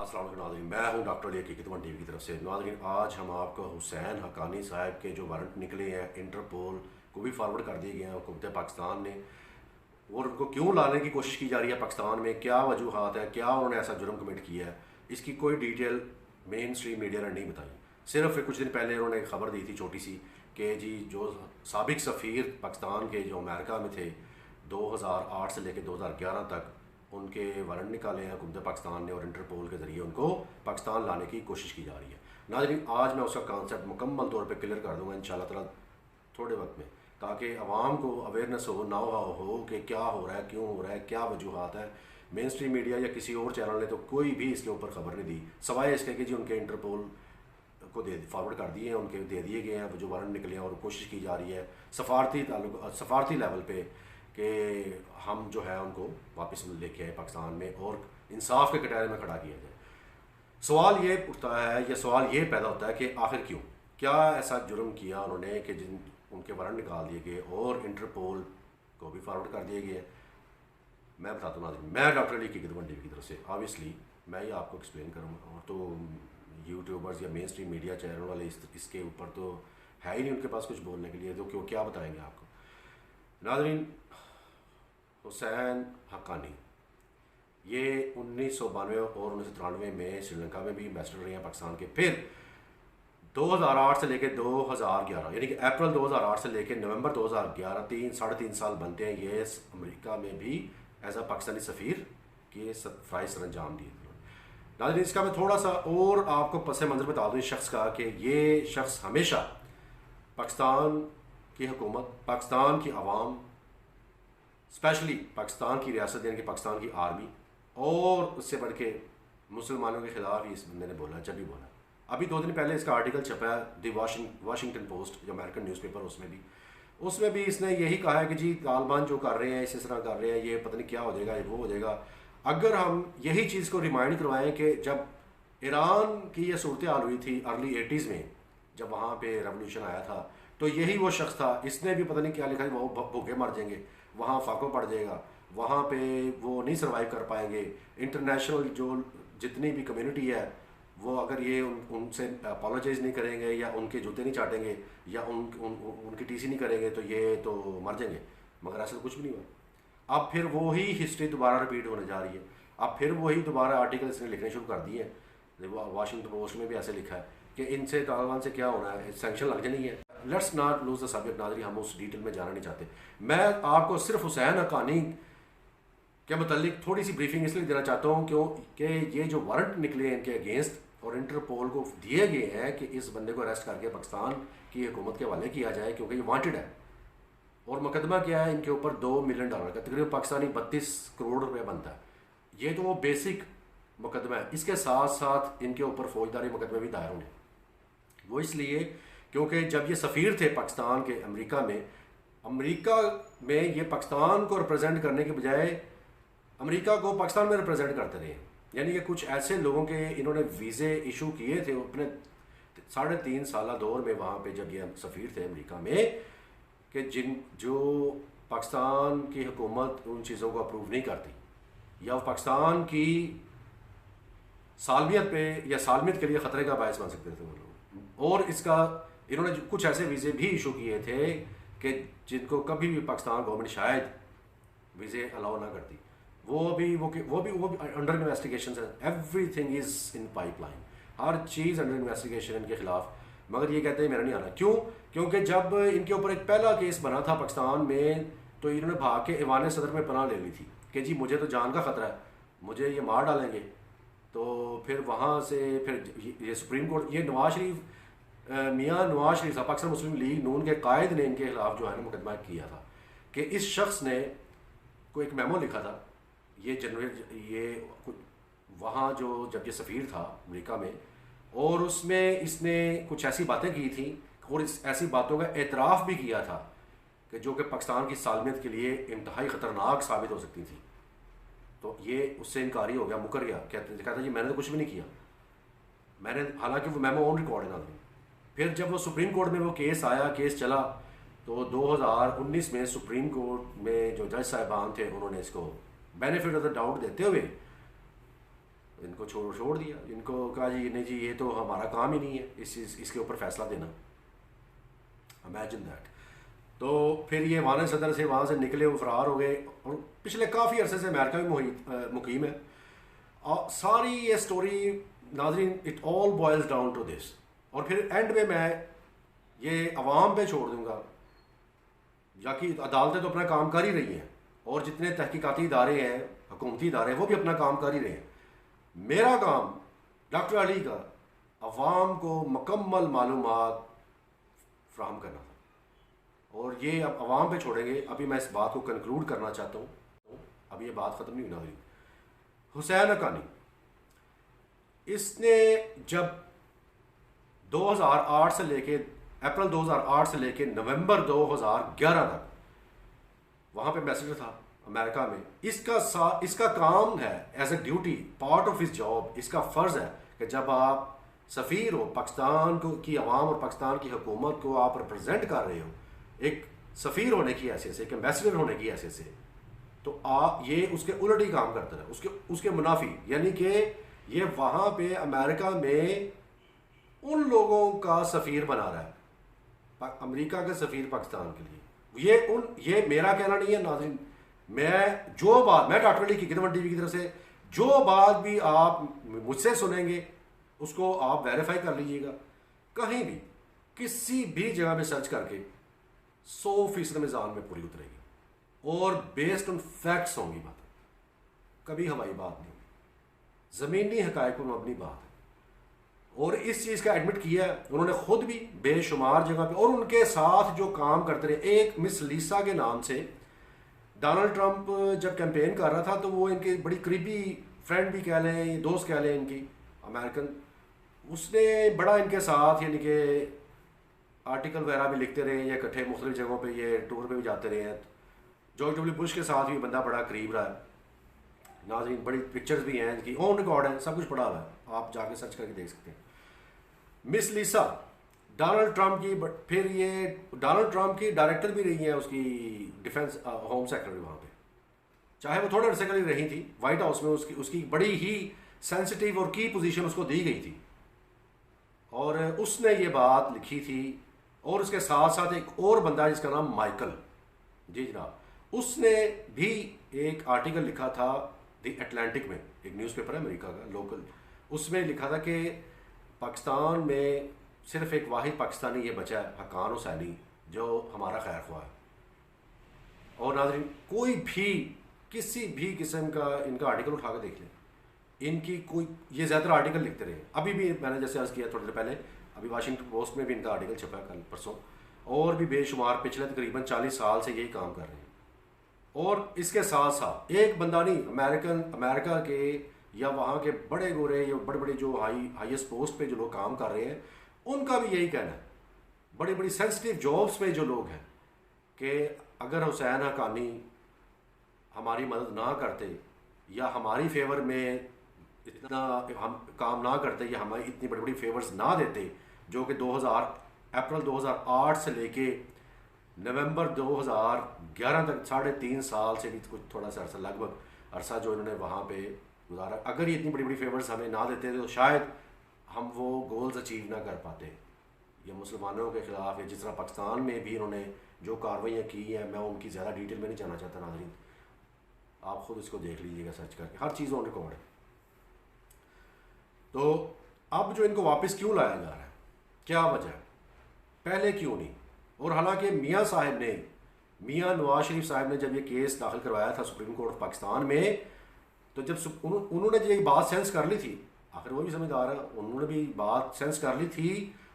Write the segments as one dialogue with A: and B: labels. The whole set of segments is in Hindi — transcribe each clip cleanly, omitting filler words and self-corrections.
A: अस्सलाम वालेकुम नाज़रीन, मैं हूं डॉक्टर अली हकीकत वन टीवी की तरफ से। नाज़रीन, आज हम आपको हुसैन हक्कानी साहब के जो वारंट निकले हैं इंटरपोल को भी फॉरवर्ड कर दिए गए हैं हुकूमत पाकिस्तान ने, और उनको क्यों लाने की कोशिश की जा रही है पाकिस्तान में, क्या वजूहात है, क्या उन्होंने ऐसा जुर्म कमिट किया है, इसकी कोई डिटेल मेन स्ट्रीम मीडिया ने नहीं बताई। सिर्फ कुछ दिन पहले उन्होंने एक खबर दी थी छोटी सी कि जी जो साबिक सफ़ीर पाकिस्तान के जो अमेरिका में थे 2008 से लेकर 2011 तक, उनके वारंट निकाले हैं हुकूमत पाकिस्तान ने और इंटरपोल के ज़रिए उनको पाकिस्तान लाने की कोशिश की जा रही है। नाज़रीन, आज मैं उसका कॉन्सेप्ट मुकम्मल तौर पे क्लियर कर दूंगा इंशाल्लाह ताला थोड़े वक्त में, ताकि आवाम को अवेयरनेस हो, ना हो कि क्या हो रहा है, क्यों हो रहा है, क्या वजूहत है। मेन स्ट्रीम मीडिया या किसी और चैनल ने तो कोई भी इसके ऊपर खबर नहीं दी, सवाए इसके कि जी उनके इंटरपोल को दे फॉरवर्ड कर दिए हैं, उनके दे दिए गए हैं जो वारंट निकले हैं, और कोशिश की जा रही है सफारती लेवल पे कि हम जो है उनको वापस लेके आए पाकिस्तान में और इंसाफ के कटहरे में खड़ा किया जाए। सवाल ये उठता है या सवाल ये पैदा होता है कि आखिर क्यों, क्या ऐसा जुर्म किया उन्होंने कि जिन उनके वारंट निकाल दिए गए और इंटरपोल को भी फॉरवर्ड कर दिए गए। मैं बताता हूँ नाज़रीन, मैं डॉक्टर अली हकीकत वन टीवी की तरफ से ऑब्वियसली मैं ये आपको एक्सप्लेन करूँगा, और तो यूट्यूबर्स या मेन स्ट्रीम मीडिया चैनल वाले इसके ऊपर तो है ही नहीं उनके पास कुछ बोलने के लिए, तो क्यों क्या बताएंगे आपको। नाज़रीन, हुसैन हक्कानी ये 1992 और 1993 में श्रीलंका में भी एम्बेसडर रहे हैं पाकिस्तान के, फिर 2008 से लेकर 2011 यानी कि अप्रैल 2008 से लेकर नवंबर 2011 साढ़े तीन साल बनते हैं ये अमेरिका में भी एज अ पाकिस्तानी सफ़ीर के फ़राइज़ सर अंजाम दिए। नाज़रीन, इसका मैं थोड़ा सा और आपको पस मंज़र बता दूँ इस शख्स का कि ये शख्स हमेशा पाकिस्तान की हुकूमत, पाकिस्तान की आवाम, स्पेशली पाकिस्तान की रियासत यानी कि पाकिस्तान की आर्मी और उससे बढ़ के मुसलमानों के ख़िलाफ़ ही इस बंदे ने बोला, जब भी बोला। अभी 2 दिन पहले इसका आर्टिकल छपा है द वाशिंगटन पोस्ट, जो अमेरिकन न्यूज़पेपर, उसमें भी इसने यही कहा है कि जी तालिबान जो कर रहे हैं इस तरह कर रहे हैं, ये पता नहीं क्या हो जाएगा, ये वो हो जाएगा। अगर हम यही चीज़ को रिमाइंड करवाएं कि जब ईरान की ये सूरत हाल हुई थी अर्ली 80s में, जब वहाँ पे रेवोल्यूशन आया था, तो यही वो शख्स था, इसने भी पता नहीं क्या लिखा है, वो भूखे मर जाएंगे, वहाँ फाको पड़ जाएगा, वहाँ पे वो नहीं सर्वाइव कर पाएंगे। इंटरनेशनल जो जितनी भी कम्युनिटी है वो अगर ये उनसे अपोलोजाइज नहीं करेंगे या उनके जूते नहीं चाटेंगे या उनकी टीसी नहीं करेंगे तो ये तो मर जाएंगे। मगर ऐसा तो कुछ भी नहीं हुआ। अब फिर वही हिस्ट्री दोबारा रिपीट होने जा रही है। अब फिर वही दोबारा आर्टिकल इसने लिखने शुरू कर दिए हैं। वाशिंगटन पोस्ट में भी ऐसे लिखा है कि इनसे तालिबान से क्या होना है, सैंक्शन लग जानी है। Let's not lose the subject नाज़रीन, हम उस डिटेल में जाना नहीं चाहते। मैं आपको सिर्फ हुसैन हक्कानी के मतलब थोड़ी सी ब्रीफिंग इसलिए देना चाहता हूँ क्योंकि ये जो वारंट निकले हैं इनके अगेंस्ट और इंटरपोल को दिए गए हैं कि इस बंदे को अरेस्ट करके पाकिस्तान की हुकूमत के हवाले किया जाए, क्योंकि ये वांटेड है। और मुकदमा क्या है इनके ऊपर, $2 मिलियन का, तकरीबन पाकिस्तानी 32 करोड़ रुपये बनता है। ये तो वो बेसिक मुकदमा है। इसके साथ साथ इनके ऊपर फौजदारी मुकदमे भी दायर होने, वो इसलिए क्योंकि जब ये सफ़ीर थे पाकिस्तान के अमेरिका में ये पाकिस्तान को रिप्रेजेंट करने के बजाय अमेरिका को पाकिस्तान में रिप्रेजेंट करते रहे। यानी कि कुछ ऐसे लोगों के इन्होंने वीज़े इशू किए थे अपने 3.5 साल दौर में वहाँ पे जब ये सफ़ीर थे अमेरिका में, कि जो पाकिस्तान की हुकूमत उन चीज़ों को अप्रूव नहीं करती या पाकिस्तान की सालमियत पे या सालमियत के लिए ख़तरे का बायस बन सकते थे वो लोग। और इसका इन्होंने कुछ ऐसे वीज़े भी इशू किए थे कि जिनको कभी भी पाकिस्तान गवर्नमेंट शायद वीज़े अलाउ ना करती। वो भी अंडर इन्वेस्टिगेशन है। Everything is in pipeline, her cheese under investigation इनके ख़िलाफ़। मगर ये कहते हैं मेरा नहीं आना। क्यों? क्योंकि जब इनके ऊपर एक पहला केस बना था पाकिस्तान में, तो इन्होंने भाग के ईवान सदर में पनाह ले ली थी कि जी मुझे तो जान का ख़तरा है, मुझे ये मार डालेंगे। तो फिर वहाँ से फिर ये सुप्रीम कोर्ट, ये नवाज शरीफ, मियाँ नवाज शरीफ साहब, पाकिस्तान मुस्लिम लीग नून के कायद ने इनके खिलाफ जो है ना मुकदमा किया था कि इस शख्स ने को एक मेमो लिखा था। ये वहाँ जो जब ये सफ़ीर था अमेरिका में, और उसमें इसने कुछ ऐसी बातें की थी और इस ऐसी बातों का एतराफ़ भी किया था कि जो कि पाकिस्तान की सालमियत के लिए इंतहाई ख़तरनाक साबित हो सकती थी। तो ये उससे इनकारी हो गया, मुकर गया, कहता जी मैंने तो कुछ भी नहीं किया, मैंने, हालांकि वो मेमो ऑन रिकॉर्ड है ना। फिर जब वो सुप्रीम कोर्ट में वो केस आया, केस चला, तो 2019 में सुप्रीम कोर्ट में जो जज साहिबान थे उन्होंने इसको बेनिफिट ऑफ द डाउट देते हुए इनको छोड़ छोड़ दिया, इनको कहा जी नहीं जी ये तो हमारा काम ही नहीं है इसके ऊपर फैसला देना। Imagine that. तो फिर ये वान सदर से वहाँ से निकले, वो फरार हो गए और पिछले काफ़ी अरसे से अमेरिका में मुकीम है। और सारी ये स्टोरी नाज़रीन, it all boils down to this. और फिर एंड में मैं ये अवाम पे छोड़ दूँगा, या कि अदालतें तो अपना काम कर ही रही हैं और जितने तहकीकाती इदारे हैं, हुकूमती इदारे, वो भी अपना काम कर ही रहे हैं। मेरा काम डॉक्टर अली का अवाम को मुकम्मल मालूमात फ्राहम करना था, और ये अब अवाम पे छोड़ेंगे। अभी मैं इस बात को कंक्लूड करना चाहता हूँ, अभी ये बात ख़त्म नहीं हुई नाज़रीन। हुसैन हक्कानी, इसने जब 2008 से लेके अप्रैल 2008 से लेके नवंबर 2011 तक वहाँ पे मैसेंजर था अमेरिका में, इसका काम है as a duty, part of his job, इसका फ़र्ज़ है कि जब आप सफ़ीर हो, पाकिस्तान को की अवाम और पाकिस्तान की हुकूमत को आप रिप्रेजेंट कर रहे हो एक सफ़ीर होने की हैसियत से, एक एम्बेसडर होने की हैसियत से, तो आप ये उसके उलट ही काम करते रहे, उसके मुनाफी। यानी कि ये वहाँ पे अमेरिका में उन लोगों का सफ़ीर बना रहा है, अमेरिका का सफ़ीर पाकिस्तान के लिए। ये मेरा कहना नहीं है नाज़रीन, मैं डॉक्टर अली की खिदमत टीवी की तरफ से जो बात भी आप मुझसे सुनेंगे उसको आप वेरीफाई कर लीजिएगा। कहीं भी किसी भी जगह में सर्च करके 100% मीज़ान में पूरी उतरेगी और बेस्ड ऑन फैक्ट्स होंगी बात, कभी हमारी बात नहीं होगी, ज़मीनी हक़ाइक़ पर मबनी बात है। और इस चीज़ का एडमिट किया है उन्होंने खुद भी बेशुमार जगह पे, और उनके साथ जो काम करते रहे। एक मिस लीसा के नाम से डोनाल्ड ट्रंप जब कैंपेन कर रहा था तो वो इनके बड़ी करीबी फ्रेंड भी कह लें, दोस्त कह लें इनकी, अमेरिकन, उसने बड़ा इनके साथ यानी कि आर्टिकल वगैरह भी लिखते रहे, या इकट्ठे मुख्तलिफ जगहों पे ये टूर पे भी जाते रहे हैं। जॉर्ज डब्ल्यू बुश के साथ भी बंदा बड़ा करीब रहा है नाज़रीन, बड़ी पिक्चर्स भी हैं इनकी, ऑन रिकॉर्ड है, सब कुछ पड़ा हुआ है, आप जाके सर्च करके देख सकते हैं। मिस लीसा डोनाल्ड ट्रंप की, फिर ये डोनाल्ड ट्रंप की डायरेक्टर भी रही हैं, उसकी डिफेंस होम सेक्रेटरी वहाँ पे, चाहे वो थोड़े अरसे के लिए रही थी वाइट हाउस में, उसकी बड़ी ही सेंसिटिव और की पोजीशन उसको दी गई थी, और उसने ये बात लिखी थी। और उसके साथ साथ एक और बंदा जिसका नाम माइकल, जी जनाब, उसने भी एक आर्टिकल लिखा था द अटलांटिक में, एक न्यूज़पेपर है अमेरिका का लोकल, उसमें लिखा था कि पाकिस्तान में सिर्फ एक वाहिद पाकिस्तानी ये बचा है, हक्कान हुसैनी, जो हमारा खैर ख्वाह है। और नाज़रीन, कोई भी किसी भी किस्म का इनका आर्टिकल उठा कर देख लें, इनकी कोई, ये ज़्यादातर आर्टिकल लिखते रहे। अभी भी मैंने जैसे अर्ज़ किया थोड़ी देर पहले, अभी वाशिंगटन पोस्ट में भी इनका आर्टिकल छपा है कल परसों, और भी बेशुमार पिछले तकरीबन 40 साल से यही काम कर रहे हैं। और इसके साथ साथ एक बंदा नहीं, अमेरिका के या वहाँ के बड़े गोरे या बड़े बड़े जो हाईएस्ट पोस्ट पे जो लोग काम कर रहे हैं, उनका भी यही कहना है, बड़ी बड़ी सेंसिटिव जॉब्स पे जो लोग हैं, कि अगर हुसैन हक्कानी हमारी मदद ना करते या हमारी फेवर में इतना हम काम ना करते या हमारी इतनी बड़ी बड़ी फेवर्स ना देते, जो कि अप्रैल 2008 से लेके नवंबर 2011 तक 3.5 साल से भी कुछ थोड़ा सा अरसा, लगभग अरसा जो इन्होंने वहाँ पे गुजारा, अगर ये इतनी बड़ी बड़ी फेवर्स हमें ना देते तो शायद हम वो गोल्स अचीव ना कर पाते। ये मुसलमानों के ख़िलाफ़, या जिस तरह पाकिस्तान में भी इन्होंने जो कार्रवाइयाँ की हैं, मैं उनकी ज़्यादा डिटेल में नहीं जाना चाहता नाज़रीन, आप ख़ुद इसको देख लीजिएगा सर्च करके, हर चीज़ ऑन रिकॉर्ड है। तो अब जो इनको वापस क्यों लाया जा रहा है, क्या वजह है, पहले क्यों नहीं? और हालांकि मियाँ नवाज शरीफ साहब ने जब ये केस दाखिल करवाया था सुप्रीम कोर्ट ऑफ पाकिस्तान में, तो जब उन्होंने ये बात सेंस कर ली थी, आखिर वो भी समझदार है, उन्होंने भी बात सेंस कर ली थी,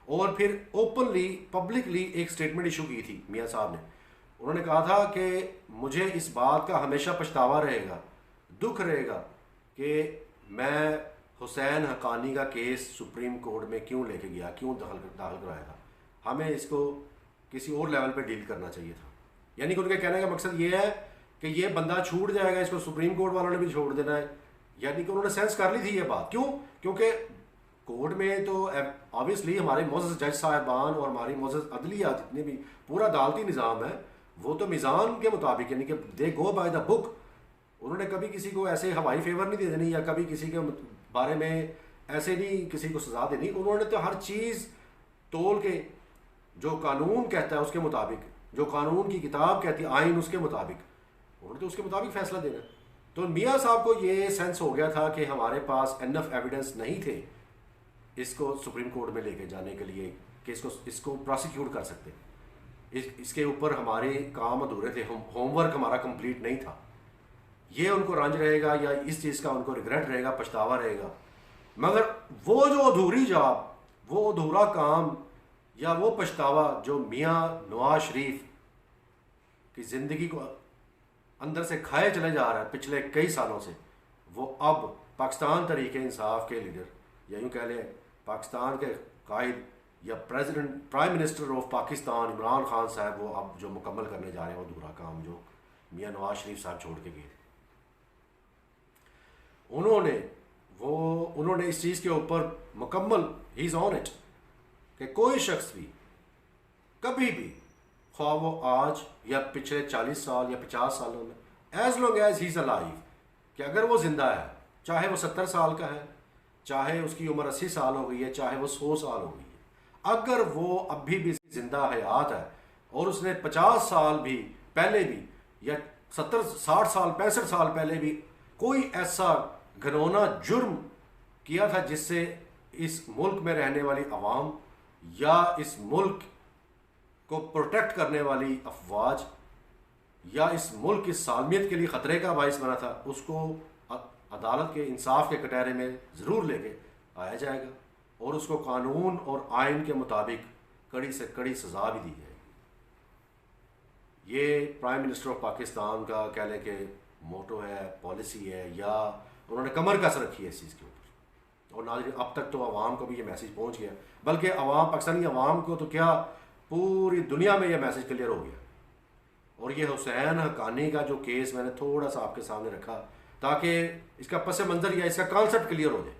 A: और फिर ओपनली पब्लिकली एक स्टेटमेंट इशू की थी मियाँ साहब ने। उन्होंने कहा था कि मुझे इस बात का हमेशा पछतावा रहेगा, दुख रहेगा कि मैं हुसैन हक्कानी का केस सुप्रीम कोर्ट में क्यों लेके गया, क्यों दाखिल करवाया था, हमें इसको किसी और लेवल पे डील करना चाहिए था। यानी कि उनके कहने का मकसद ये है कि ये बंदा छूट जाएगा, इसको सुप्रीम कोर्ट वालों ने भी छोड़ देना है। यानी कि उन्होंने सेंस कर ली थी ये बात। क्यों? क्योंकि कोर्ट में तो ऑब्वियसली हमारे मोअज़्ज़ज़ जज साहिबान और हमारी मोअज़्ज़ज़ अदलिया, जितने भी पूरा अदालती निज़ाम है, वो तो मीज़ान के मुताबिक, यानी कि दे गो बाय द बुक। उन्होंने कभी किसी को ऐसे हवाई फेवर नहीं दे देनी, या कभी किसी के बारे में ऐसे नहीं किसी को सज़ा देनी, उन्होंने तो हर चीज़ तोल के जो कानून कहता है उसके मुताबिक, जो कानून की किताब कहती है आइन उसके मुताबिक, उन्होंने तो उसके मुताबिक फ़ैसला देना। तो मियाँ साहब को ये सेंस हो गया था कि हमारे पास इनफ एविडेंस नहीं थे इसको सुप्रीम कोर्ट में लेके जाने के लिए कि इसको प्रोसिक्यूट कर सकते। इसके ऊपर हमारे काम अधूरे थे, होमवर्क हमारा कंप्लीट नहीं था। ये उनको रंज रहेगा या इस चीज़ का उनको रिग्रेट रहेगा, पछतावा रहेगा। मगर वो जो अधूरी जॉब, वो अधूरा काम या वो पछतावा जो मियाँ नवाज शरीफ की ज़िंदगी को अंदर से खाए चले जा रहा है पिछले कई सालों से, वो अब पाकिस्तान तरीके इंसाफ के लीडर या यूँ कह लें पाकिस्तान के कायद या president prime minister of Pakistan Imran Khan साहब वो अब जो मुकम्मल करने जा रहे हैं वो अधूरा काम जो मियाँ नवाज शरीफ साहब छोड़ के गए। उन्होंने इस चीज़ के ऊपर मुकम्मल ही इज़ ऑन इट कि कोई शख्स भी कभी भी, ख्वाह वो आज या पिछले 40 साल या 50 सालों में, as long as he is alive, कि अगर वो ज़िंदा है, चाहे वो 70 साल का है, चाहे उसकी उम्र 80 साल हो गई है, चाहे वो 100 साल हो गई है, अगर वो अभी भी ज़िंदा हयात है और उसने 50 साल भी पहले भी या 70 60 साल 65 साल पहले भी कोई ऐसा घिनौना जुर्म किया था जिससे इस मुल्क में रहने वाली आवाम या इस मुल्क को प्रोटेक्ट करने वाली अफवाज या इस मुल्क की सालमियत के लिए ख़तरे का बाइस बना था, उसको अदालत के इंसाफ के कटहरे में ज़रूर लेके आया जाएगा और उसको कानून और आइन के मुताबिक कड़ी से कड़ी सज़ा भी दी जाएगी। ये प्राइम मिनिस्टर ऑफ पाकिस्तान का कह लें कि मोटो है, पॉलिसी है, या उन्होंने कमर कस रखी है इस चीज़ के ऊपर। और नाज़रीन, अब तक तो आवाम को भी ये मैसेज पहुंच गया, बल्कि पाकिस्तानी आवाम को तो क्या पूरी दुनिया में ये मैसेज क्लियर हो गया। और ये हुसैन हक्कानी का जो केस मैंने थोड़ा सा आपके सामने रखा ताकि इसका पस मंज़र या इसका कॉन्सेप्ट क्लियर हो जाए।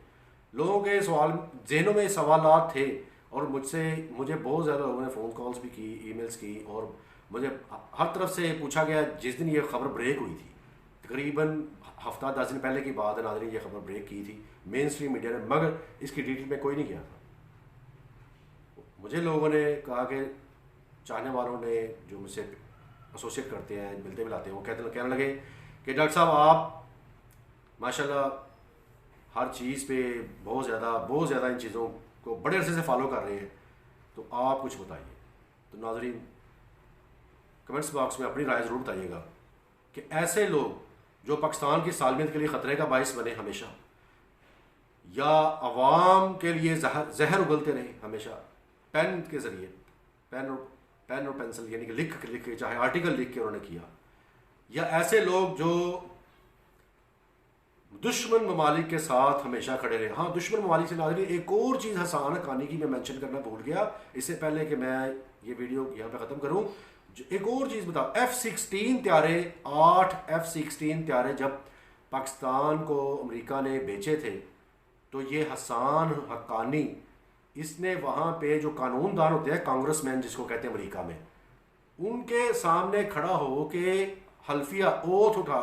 A: लोगों के सवाल जहनों में सवालात थे और मुझे बहुत ज़्यादा लोगों ने फ़ोन कॉल्स भी की, ईमेल्स की, और मुझे हर तरफ से पूछा गया। जिस दिन ये खबर ब्रेक हुई थी, तकरीबन हफ्ता 10 दिन पहले की बात है नाज़रीन, ये खबर ब्रेक की थी मेन स्ट्रीम मीडिया ने, मगर इसकी डिटेल में कोई नहीं गया था। मुझे लोगों ने कहा कि चाहने वालों ने जो मुझसे एसोसिएट करते हैं, मिलते मिलाते हैं, वो कहने लगे कि डॉक्टर साहब आप माशाल्लाह हर चीज़ पे बहुत ज़्यादा इन चीज़ों को बड़े अरसे से फॉलो कर रहे हैं, तो आप कुछ बताइए। तो नाज़रीन, कमेंट्स बॉक्स में अपनी राय ज़रूर बताइएगा कि ऐसे लोग जो पाकिस्तान की सालमियत के लिए ख़तरे का बाइस बने हमेशा, या अवाम के लिए जहर उगलते रहे हमेशा पेन के ज़रिए, पेन और पेंसिल यानी कि लिख के, चाहे आर्टिकल लिख के उन्होंने किया, या ऐसे लोग जो दुश्मन ममालिक के साथ हमेशा खड़े रहे। हाँ, दुश्मन ममालिक से नाज़रीन एक और चीज़ हसन हक्कानी की मैं मेंशन करना भूल गया, इससे पहले कि मैं ये वीडियो यहाँ पे ख़त्म करूँ। एक और चीज़ बताओ, F-16 त्यारे, 8 F-16 त्यारे जब पाकिस्तान को अमेरिका ने बेचे थे, तो ये हसन हक्कानी, इसने वहाँ पे जो कानूनदान होते हैं, कांग्रेसमैन जिसको कहते हैं अमेरिका में, उनके सामने खड़ा हो के हल्फिया ओथ उठा,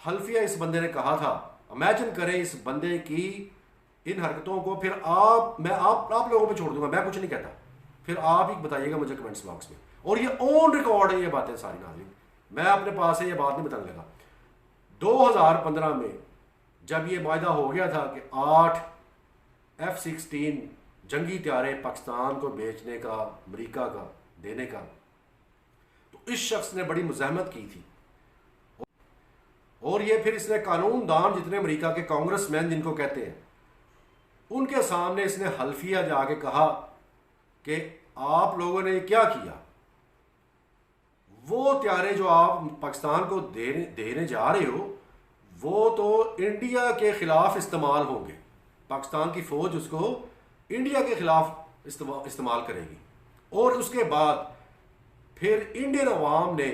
A: हल्फिया इस बंदे ने कहा था। इमेजिन करें इस बंदे की इन हरकतों को। फिर मैं आप लोगों पे छोड़ दूंगा, मैं कुछ नहीं कहता, फिर आप ही बताइएगा मुझे कमेंट्स बॉक्स में। और ये ऑन रिकॉर्ड है ये बातें सारी नाज़रीन, मैं अपने पास से ये बात नहीं बताने लगा। 2015 में जब ये वायदा हो गया था कि 8 F-16 जंगी त्यारे पाकिस्तान को बेचने का, अमेरिका का देने का, तो इस शख्स ने बड़ी मुज़ाहमत की थी। और ये फिर इसने कानूनदान जितने अमेरिका के कांग्रेसमैन जिनको कहते हैं, उनके सामने इसने हल्फिया जाके कहा कि आप लोगों ने क्या किया, वो त्यारे जो आप पाकिस्तान को देने जा रहे हो वो तो इंडिया के खिलाफ इस्तेमाल होंगे, पाकिस्तान की फौज उसको इंडिया के खिलाफ इस्तेमाल करेगी। और उसके बाद फिर इंडियन अवाम ने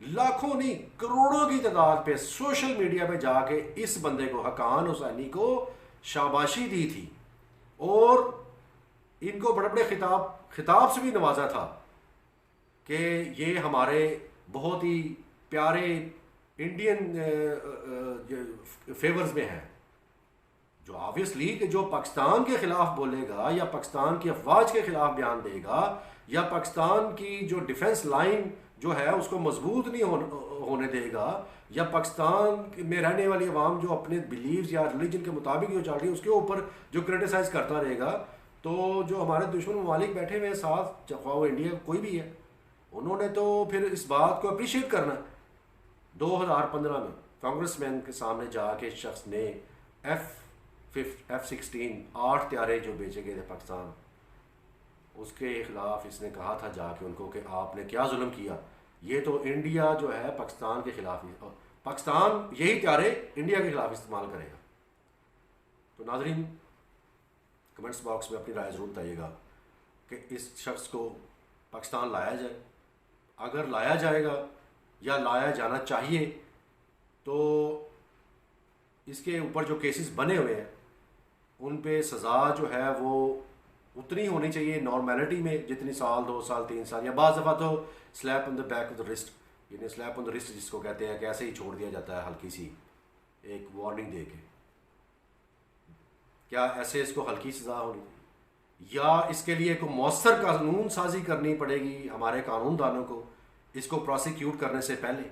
A: लाखों नहीं करोड़ों की तादाद पे सोशल मीडिया पे जाके इस बंदे को, हक्कान हुसैनी को शाबाशी दी थी और इनको बड़े बड़े खिताब से भी नवाजा था कि ये हमारे बहुत ही प्यारे इंडियन फेवर्स में हैं। जो ऑब्वियसली कि जो पाकिस्तान के खिलाफ बोलेगा या पाकिस्तान की अफवाज के खिलाफ बयान देगा या पाकिस्तान की जो डिफेंस लाइन जो है उसको मजबूत नहीं होने देगा, या पाकिस्तान में रहने वाली अवाम जो अपने बिलीव्स या रिलीजन के मुताबिक जो चल रही है उसके ऊपर जो क्रिटिसाइज करता रहेगा, तो जो हमारे दुश्मन ममालिक बैठे हुए हैं साथ, चाहे वो इंडिया कोई भी है, उन्होंने तो फिर इस बात को अप्रिशिएट करना है। 2015 में कांग्रेसमैन के सामने जाके इस शख्स ने F-16 8 त्यारे जो बेचे गए थे पाकिस्तान, उसके खिलाफ इसने कहा था जाके उनको कि आपने क्या जुल्म किया, ये तो इंडिया जो है पाकिस्तान के खिलाफ ही, पाकिस्तान यही त्यारे इंडिया के खिलाफ इस्तेमाल करेगा। तो नाजरीन कमेंट्स बॉक्स में अपनी राय ज़रूर बताइएगा कि इस शख्स को पाकिस्तान लाया जाए, अगर लाया जाएगा या लाया जाना चाहिए तो इसके ऊपर जो केसेस बने हुए हैं उन पे सज़ा जो है वो उतनी होनी चाहिए नॉर्मेलिटी में, जितनी साल 2 साल 3 साल, या बाज़ दफ़ा तो slap on the back of the wrist, यानी स्लैप ऑन द रिस्ट जिसको कहते हैं कि ऐसे ही छोड़ दिया जाता है हल्की सी एक वार्निंग दे के। क्या ऐसे इसको हल्की सज़ा होनी, या इसके लिए कोई मौसर कानून साजी करनी पड़ेगी हमारे कानूनदानों को इसको प्रोसिक्यूट करने से पहले,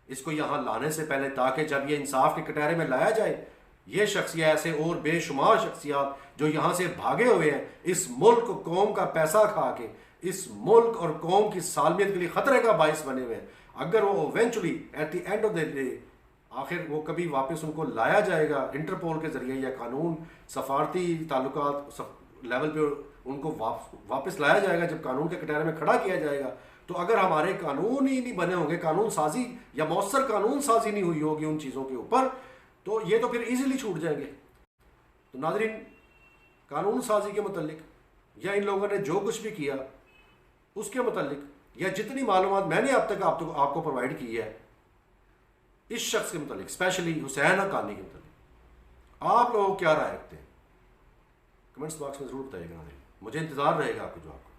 A: इसको यहाँ लाने से पहले, ताकि जब ये इंसाफ के कटहरे में लाया जाए ये शख्सियत ऐसे और बेशुमार शख्सियात जो यहाँ से भागे हुए हैं, इस मुल्क कौम का पैसा खा के इस मुल्क और कौम की सालमियत के लिए ख़तरे का बायस बने हुए हैं, अगर वो eventually at the end of the day आखिर वो कभी वापस उनको लाया जाएगा इंटरपोल के ज़रिए या कानून सफारती ताल्लुकात लेवल पे उनको वापस लाया जाएगा, जब कानून के कटहरे में खड़ा किया जाएगा, तो अगर हमारे कानून ही नहीं बने होंगे, कानून साजी या मौसर कानून साजी नहीं हुई होगी उन चीज़ों के ऊपर, तो ये तो फिर इजीली छूट जाएंगे। तो नाजरीन कानून साजी के मुतल्लिक या इन लोगों ने जो कुछ भी किया उसके मुतल्लिक या जितनी मालूमात मैंने अब तक आपको प्रोवाइड की है इस शख्स के मुतल्लिक, स्पेशली हुसैन हक्कानी के मुतल्लिक, आप लोग क्या राय रखते हैं कमेंट्स बॉक्स में ज़रूर बताइएगा। नाज़रीन मुझे इंतज़ार रहेगा आपके जवाब का।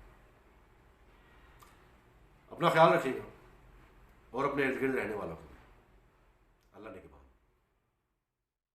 A: अपना ख्याल रखिएगा और अपने इर्द गिर्द रहने वालों को अल्लाह ने